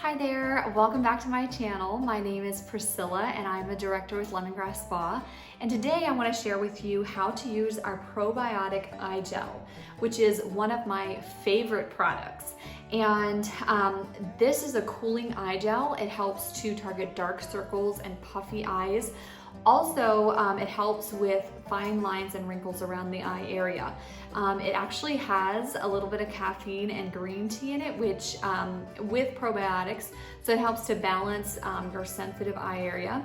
Hi there, welcome back to my channel. My name is Priscilla and I'm a director with Lemongrass Spa. And today I want to share with you how to use our Probiotic Eye Gel, which is one of my favorite products. And this is a cooling eye gel. It helps to target dark circles and puffy eyes. Also, it helps with fine lines and wrinkles around the eye area. It actually has a little bit of caffeine and green tea in it, which with probiotics, so it helps to balance your sensitive eye area.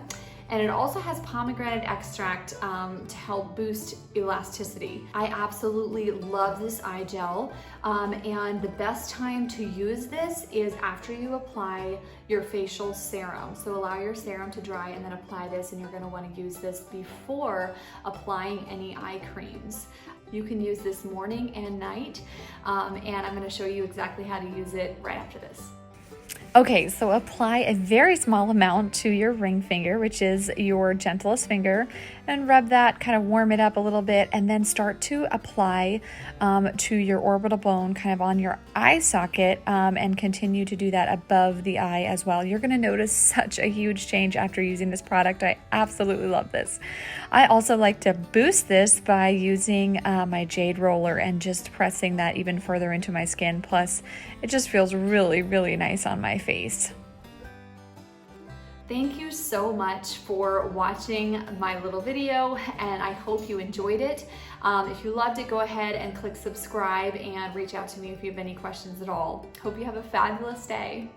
And it also has pomegranate extract to help boost elasticity. I absolutely love this eye gel, and the best time to use this is after you apply your facial serum. So allow your serum to dry and then apply this, and you're gonna wanna use this before applying any eye creams. You can use this morning and night, and I'm gonna show you exactly how to use it right after this. Okay, so apply a very small amount to your ring finger, which is your gentlest finger, and rub that, kind of warm it up a little bit, and then start to apply to your orbital bone, kind of on your eye socket, and continue to do that above the eye as well. You're gonna notice such a huge change after using this product. I absolutely love this. I also like to boost this by using my jade roller and just pressing that even further into my skin. Plus, it just feels really, really nice on my face. Thank you so much for watching my little video, and I hope you enjoyed it. If you loved it, go ahead and click subscribe and reach out to me if you have any questions at all. Hope you have a fabulous day.